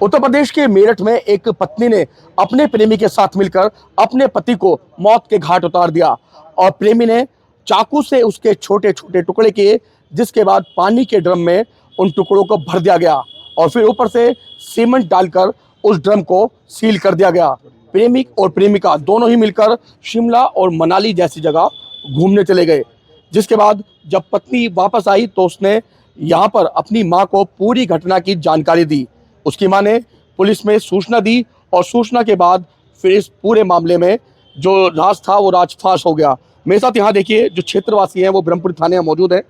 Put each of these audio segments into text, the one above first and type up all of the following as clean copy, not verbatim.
उत्तर प्रदेश के मेरठ में एक पत्नी ने अपने प्रेमी के साथ मिलकर अपने पति को मौत के घाट उतार दिया और प्रेमी ने चाकू से उसके छोटे छोटे टुकड़े किए, जिसके बाद पानी के ड्रम में उन टुकड़ों को भर दिया गया और फिर ऊपर से सीमेंट डालकर उस ड्रम को सील कर दिया गया। प्रेमिक और प्रेमिका दोनों ही मिलकर शिमला और मनाली जैसी जगह घूमने चले गए, जिसके बाद जब पत्नी वापस आई तो उसने यहाँ पर अपनी माँ को पूरी घटना की जानकारी दी। उसकी माँ ने पुलिस में सूचना दी और सूचना के बाद फिर इस पूरे मामले में जो राज था वो राजफाश हो गया। मेरे साथ यहाँ देखिए जो क्षेत्रवासी हैं वो ब्रह्मपुरी थाने में मौजूद हैं।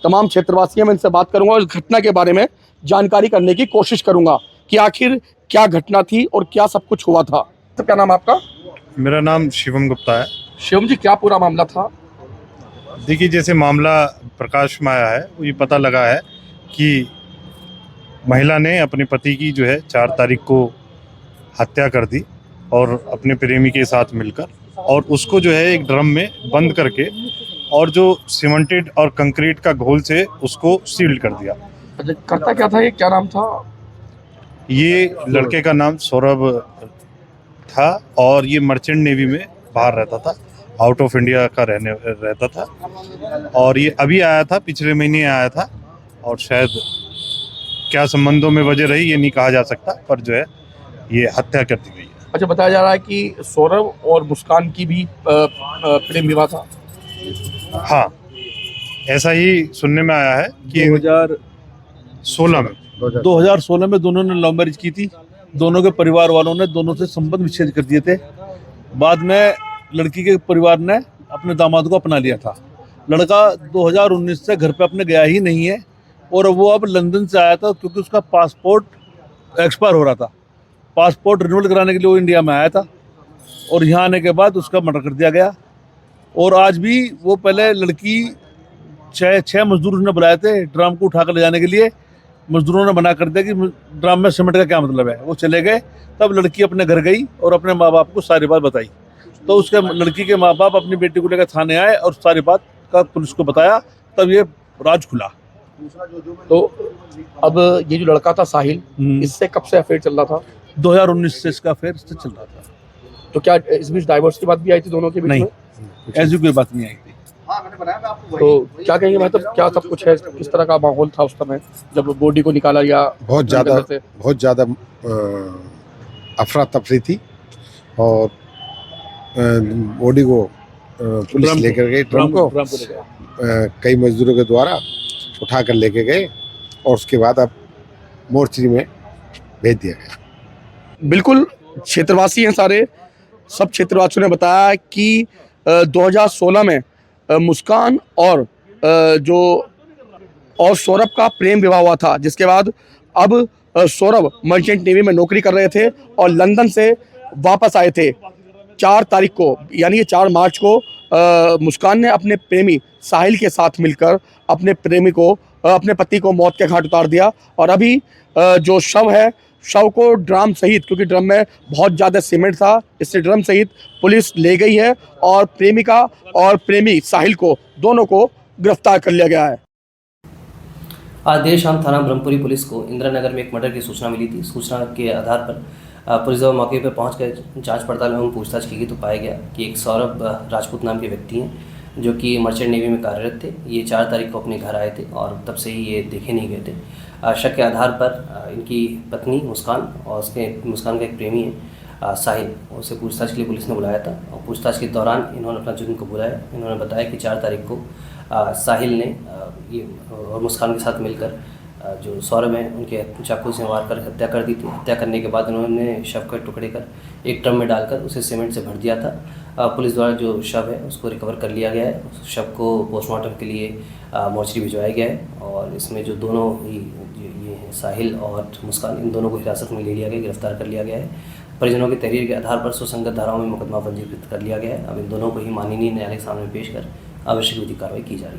तमाम क्षेत्रवासी हैं, मैं इनसे बात करूंगा और इस घटना के बारे में जानकारी करने की कोशिश करूंगा कि आखिर क्या घटना थी और क्या सब कुछ हुआ था। तो क्या नाम आपका? मेरा नाम शिवम गुप्ता है। शिवम जी, क्या पूरा मामला था? देखिए, जैसे मामला प्रकाश में आया है वो ये पता लगा है कि महिला ने अपने पति की जो है 4 तारीख को हत्या कर दी और अपने प्रेमी के साथ मिलकर, और उसको जो है एक ड्रम में बंद करके और जो सीमेंटेड और कंक्रीट का घोल से उसको सील कर दिया। अच्छा, करता क्या था ये, क्या नाम था? ये लड़के का नाम सौरभ था और ये मर्चेंट नेवी में बाहर रहता था, आउट ऑफ इंडिया का रहता था और ये अभी आया था, पिछले महीने आया था और शायद क्या संबंधों में वजह रही ये नहीं कहा जा सकता, पर जो है ये हत्या कर दी गई है। अच्छा, बताया जा रहा है कि सौरभ और मुस्कान की भी प्रेम विवाह था। हाँ, ऐसा ही सुनने में आया है कि 2016 में दोनों ने लव मैरिज की थी। दोनों के परिवार वालों ने दोनों से संबंध विच्छेद कर दिए थे। बाद में लड़की के परिवार ने अपने दामाद को अपना लिया था। लड़का 2019 से घर पे अपने गया ही नहीं है और वो अब लंदन से आया था क्योंकि उसका पासपोर्ट एक्सपायर हो रहा था। पासपोर्ट रिन्यूअल कराने के लिए वो इंडिया में आया था और यहाँ आने के बाद उसका मर्डर कर दिया गया। और आज भी वो पहले लड़की छः मजदूर उसने बुलाए थे ड्राम को उठा कर ले जाने के लिए। मजदूरों ने मना कर दिया कि ड्राम में सीमेंट का क्या मतलब है, वो चले गए। तब लड़की अपने घर गई और अपने माँ बाप को सारी बात बताई। तो उसके लड़की के माँ बाप अपनी बेटी को लेकर थाने आए और सारी बात का पुलिस को बताया, तब ये राज खुला। तो अब ये जो लड़का था साहिल, इससे कब से अफेयर चल रहा था? 2019 से इसका अफेयर चल रहा था। तो क्या इस बीच डाइवोर्स की बात भी आई थी दोनों के बीच नहीं, में? ऐसी कोई बात नहीं आई थी। तो क्या कहेंगे, मतलब क्या सब कुछ है, किस तरह का माहौल था उस समय जब बॉडी को निकाला गया? बहुत ज़्यादा अफरा तफरी थी और बॉडी को पुलिस लेकर गई, ड्रम को कई मजदूरों के द्वारा उठा कर लेके गए और उसके बाद अब मोर्चरी में भेज दिया गया। बिल्कुल, क्षेत्रवासी हैं सारे, सब क्षेत्रवासियों ने बताया कि 2016 में मुस्कान और सौरभ का प्रेम विवाह हुआ था, जिसके बाद अब सौरभ मर्चेंट नेवी में नौकरी कर रहे थे और लंदन से वापस आए थे 4 तारीख को, यानी कि 4 मार्च को मुस्कान ने अपने प्रेमी साहिल के साथ मिलकर अपने पति को मौत के घाट उतार दिया। और अभी जो शव है, शव को ड्रम सहित, क्योंकि ड्रम में बहुत ज़्यादा सीमेंट था, इससे ड्रम सहित पुलिस ले गई है और प्रेमिका और प्रेमी साहिल को दोनों को गिरफ्तार कर लिया गया है। आज देर शाम थाना ब्रह्मपुरी पुलिस को इंदिरा नगर में एक मर्डर की सूचना मिली थी। सूचना के आधार पर पुलिस जब मौके पर पहुंचकर जांच पड़ताल एवं पूछताछ की गई तो पाया गया कि एक सौरभ राजपूत नाम के व्यक्ति हैं जो कि मर्चेंट नेवी में कार्यरत थे। ये 4 तारीख को अपने घर आए थे और तब से ही ये देखे नहीं गए थे। शक के आधार पर इनकी पत्नी मुस्कान और मुस्कान का एक प्रेमी है साहिल, उसे पूछताछ के लिए पुलिस ने बुलाया था और पूछताछ के दौरान इन्होंने अपना जुर्म कबूला है। इन्होंने बताया कि 4 तारीख को साहिल ने ये और मुस्कान के साथ मिलकर जो सौरभ हैं उनके चाकू से मार कर हत्या कर दी थी। हत्या करने के बाद उन्होंने शव के टुकड़े कर एक ड्रम में डालकर उसे सीमेंट से भर दिया था। पुलिस द्वारा जो शव है उसको रिकवर कर लिया गया है। उस शव को पोस्टमार्टम के लिए मोर्चरी भिजवाया गया है और इसमें जो दोनों ही ये हैं साहिल और मुस्कान, इन दोनों को हिरासत में ले लिया गया, गिरफ्तार कर लिया गया है। परिजनों की तहरीर के आधार पर सुसंगत धाराओं में मुकदमा पंजीकृत कर लिया गया है। अब इन दोनों को ही माननीय न्यायालय के सामने पेश कर आवश्यक विधिक कार्रवाई की जा रही है।